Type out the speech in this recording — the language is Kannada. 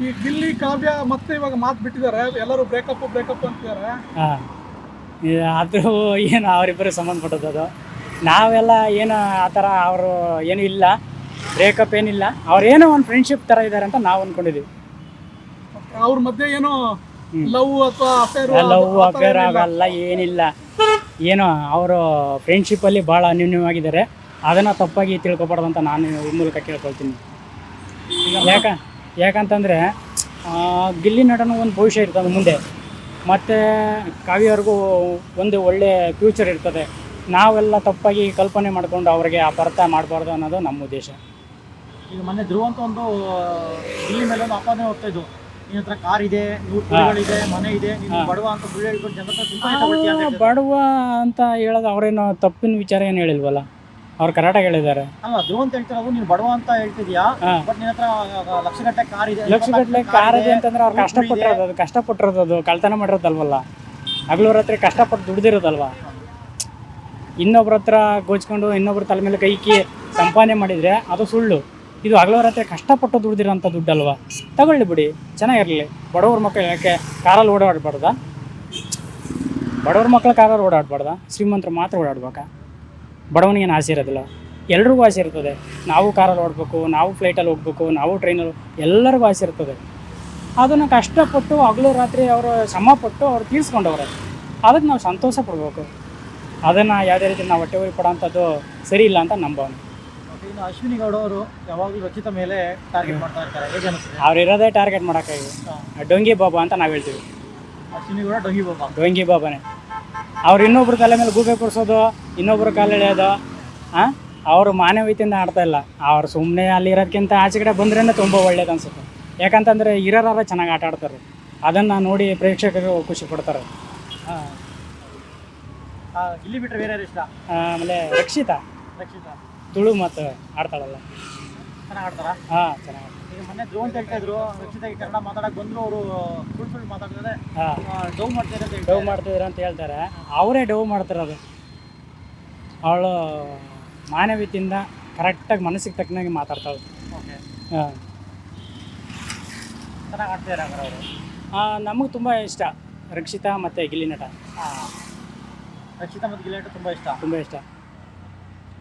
ಈ ಗಿಲ್ಲಿ ಕಾವ್ಯ ಮತ್ತೆ ಇವಾಗ ಮಾತು ಬಿಟ್ಟಿದ್ದಾರೆ, ಎಲ್ಲರೂ ಬ್ರೇಕಪ್ ಅಂತಿದ್ದಾರೆ. ಹಾಂ, ಅದು ಏನು ಅವರಿಬ್ಬರು ಸಂಬಂಧಪಟ್ಟದ್ದು. ಅದು ನಾವೆಲ್ಲ ಏನು ಆ ಥರ ಅವರು ಏನೂ ಇಲ್ಲ, ಬ್ರೇಕಪ್ ಏನಿಲ್ಲ. ಅವ್ರೇನೋ ಒಂದು ಫ್ರೆಂಡ್ಶಿಪ್ ಥರ ಇದ್ದಾರೆ ಅಂತ ನಾವು ಅಂದ್ಕೊಂಡಿದ್ದೀವಿ. ಅವ್ರ ಮಧ್ಯೆ ಏನೋ ಲವ್ ಅಥವಾ ಲವ್ ಅಫೇರ್ ಆಗಲ್ಲ, ಏನಿಲ್ಲ. ಏನೋ ಅವರು ಫ್ರೆಂಡ್ಶಿಪ್ಪಲ್ಲಿ ಭಾಳ ಅನ್ಯೋನ್ಯವಾಗಿದ್ದಾರೆ. ಅದನ್ನು ತಪ್ಪಾಗಿ ತಿಳ್ಕೊಬಾರ್ದು ಅಂತ ನಾನು ಈ ಮೂಲಕ ಕೇಳ್ಕೊಳ್ತೀನಿ. ಯಾಕಂತಂದರೆ ಗಿಲ್ಲಿ ನಟನೂ ಒಂದು ಭವಿಷ್ಯ ಇರ್ತದೆ ಮುಂದೆ, ಮತ್ತು ಕಾವ್ಯವ್ರಿಗೂ ಒಂದು ಒಳ್ಳೆಯ ಫ್ಯೂಚರ್ ಇರ್ತದೆ. ನಾವೆಲ್ಲ ತಪ್ಪಾಗಿ ಕಲ್ಪನೆ ಮಾಡಿಕೊಂಡು ಅವ್ರಿಗೆ ಅಪಾರ್ಥ ಮಾಡಬಾರ್ದು ಅನ್ನೋದು ನಮ್ಮ ಉದ್ದೇಶ. ಈಗ ಮೊನ್ನೆ ಧ್ರುವ ಅಂತ ಒಂದು ಗಿಲ್ಲಿ ಮೇಲೆ ಒಂದು ಆಪಾದನೆ ಹೋಗ್ತಾ ಇದ್ದು, ನಿನ್ನ ಹತ್ರ ಕಾರ್ ಇದೆ, 100 ಕೋಟಿಗಳಿದೆ, ಮನೆ ಇದೆ, ನೀನು ಬಡವ ಅಂತ ಸುಳ್ಳು ಹೇಳ್ಕೊಂಡು ಜನರ ಬಡವ ಅಂತ ಹೇಳೋದು ಅವರೇನೋ ತಪ್ಪಿನ ವಿಚಾರ ಏನು ಹೇಳಿಲ್ವಲ್ಲ, ಅವ್ರು ಕರೆಕ್ಟಾಗಿ ಹೇಳಿದ್ದಾರೆ. ಅಲ್ಲ, ಧ್ರುವ ಅಂತ ಹೇಳ್ತಿರೋದು ನೀನು ಬಡವ ಅಂತ ಹೇಳ್ತಿದ್ಯಾ, ಬಟ್ ನಿನ್ನ ಹತ್ರ ಲಕ್ಷಗಟ್ಟಲೆ ಕಾರ್ ಇದೆ. ಲಕ್ಷಗಟ್ಟಲೆ ಕಾರ್ ಇದೆ ಅಂತಂದ್ರೆ ಅವ್ರು ಕಷ್ಟಪಟ್ಟಿರೋದು ಕಳ್ತನ ಮಾಡಿರೋದಲ್ವಲ್ಲ. ಹಗಲು ರಾತ್ರಿ ಕಷ್ಟಪಟ್ಟು ದುಡ್ದಿರೋದಲ್ವ. ಇನ್ನೊಬ್ರ ಹತ್ರ ಗೋಚ್ಕೊಂಡು ಇನ್ನೊಬ್ರ ತಲೆ ಮೇಲೆ ಕೈಕಿ ಸಂಪಾದನೆ ಮಾಡಿದರೆ ಅದು ಸುಳ್ಳು. ಇದು ಹಗಲು ರಾತ್ರಿ ಕಷ್ಟಪಟ್ಟು ದುಡ್ದಿರೋಂಥ ದುಡ್ಡಲ್ವ. ತಗೊಳ್ಳಿ ಬಿಡಿ, ಚೆನ್ನಾಗಿರಲಿ. ಬಡವ್ರ ಮಕ್ಕಳು ಯಾಕೆ ಕಾರಲ್ಲಿ ಓಡಾಡಬಾರ್ದ? ಬಡವ್ರ ಮಕ್ಕಳು ಕಾರಲ್ಲಿ ಓಡಾಡಬಾರ್ದ? ಶ್ರೀಮಂತರು ಮಾತ್ರ ಓಡಾಡ್ಬೇಕಾ? ಬಡವನಿಗೇನು ಆಸೆ ಇರೋದಿಲ್ಲ, ಎಲ್ರಿಗೂ ಆಸೆ ಇರ್ತದೆ. ನಾವು ಕಾರಲ್ಲಿ ಓಡಬೇಕು, ನಾವು ಫ್ಲೈಟಲ್ಲಿ ಹೋಗ್ಬೇಕು, ನಾವು ಟ್ರೈನಲ್ಲಿ, ಎಲ್ಲರಿಗೂ ಆಸೆ ಇರ್ತದೆ. ಅದನ್ನು ಕಷ್ಟಪಟ್ಟು ಹಗಲು ರಾತ್ರಿ ಅವರು ಶ್ರಮಪಟ್ಟು ಅವ್ರು ತೀರಿಸ್ಕೊಂಡವ್ರೆ. ಅದಕ್ಕೆ ನಾವು ಸಂತೋಷ ಪಡಬೇಕು. ಅದನ್ನು ಯಾವುದೇ ರೀತಿ ನಾವು ಹೊಟ್ಟೆ ಉರಿ ಪಡೋಂಥದ್ದು ಸರಿ ಇಲ್ಲ ಅಂತ ನಮ್ಮ ಭಾವನೆ. ಇನ್ನು ಅಶ್ವಿನಿ ಗೌಡ ಅವರು ಯಾವಾಗಲೂ ರಚಿತ ಮೇಲೆ ಟಾರ್ಗೆಟ್ ಮಾಡ್ತಾ ಇರ್ತಾರೆ, ಹೇಗೆ ಅನಿಸ್ತದೆ? ಅವ್ರು ಇರೋದೇ ಟಾರ್ಗೆಟ್ ಮಾಡೋಕ್ಕಾಗಿ ಡೊಂಗಿ ಬಾಬಾ ಅಂತ ನಾವು ಹೇಳ್ತೀವಿ. ಅಶ್ವಿನಿ ಗೌಡ ಡೊಂಗಿ ಬಾಬಾನೇ. ಅವ್ರು ಇನ್ನೊಬ್ರ ತಲೆ ಮೇಲೆ ಗೂಬೆ ಕೊಡಿಸೋದು, ಇನ್ನೊಬ್ರ ಕಾಲು ಎಳೆಯೋದು, ಅವರು ಮಾನವೀಯತೆಯಿಂದ ಆಡ್ತಾ ಇಲ್ಲ. ಅವ್ರು ಸುಮ್ಮನೆ ಅಲ್ಲಿರೋದಕ್ಕಿಂತ ಆಚೆ ಕಡೆ ಬಂದ್ರೇ ತುಂಬ ಒಳ್ಳೇದು ಅನ್ಸುತ್ತೆ. ಯಾಕಂತಂದರೆ ಇರೋರಾರ ಚೆನ್ನಾಗಿ ಆಟ ಆಡ್ತಾರೆ, ಅದನ್ನು ನೋಡಿ ಪ್ರೇಕ್ಷಕರು ಖುಷಿ ಪಡ್ತಾರೆ. ಇಲ್ಲಿ ಬಿಟ್ಟರೆ ಬೇರೆ ಯಾರು ಇಷ್ಟ? ಆಮೇಲೆ ರಕ್ಷಿತಾ ತುಳು ಮತ್ತು ಆಡ್ತಾಳಲ್ಲ, ಚೆನ್ನಾಗಿ ಆಡ್ತಾರಾ? ಹಾಂ, ಚೆನ್ನಾಗಿ. ಈಗ ಮೊನ್ನೆ ಧ್ರುವ ಅಂತ ಹೇಳ್ತಾ ಇದ್ರು, ರಕ್ಷಿತಾಗಿ ಕನ್ನಡ ಮಾತಾಡಕ್ಕೆ ಬಂದ್ರು, ಅವರು ಸುಳ್ಳು ಮಾತಾಡ್ತಾರೆ, ಡವ್ ಮಾಡ್ತಿದ್ದಾರೆ ಅಂತ ಹೇಳ್ತಾರೆ. ಅವರೇ ಡವ್ ಮಾಡ್ತಿರೋದು. ಅವಳು ಮಾನವೀಯತೆಯಿಂದ ಕರೆಕ್ಟಾಗಿ ಮನಸ್ಸಿಗೆ ತಕ್ಕನಾಗಿ ಮಾತಾಡ್ತಾಳೆ. ಓಕೆ, ಹಾಂ, ಚೆನ್ನಾಗಿ ಆಡ್ತಿದ್ದಾರೆ ಹಂಗಾರೆ ಅವರು. ನಮಗೆ ತುಂಬ ಇಷ್ಟ ರಕ್ಷಿತಾ ಮತ್ತು ಗಿಲ್ಲಿ ನಟ. ರಕ್ಷಿತಾ ಮತ್ತು ಗಿಲ್ಲಿ ನಟ ತುಂಬ ಇಷ್ಟ.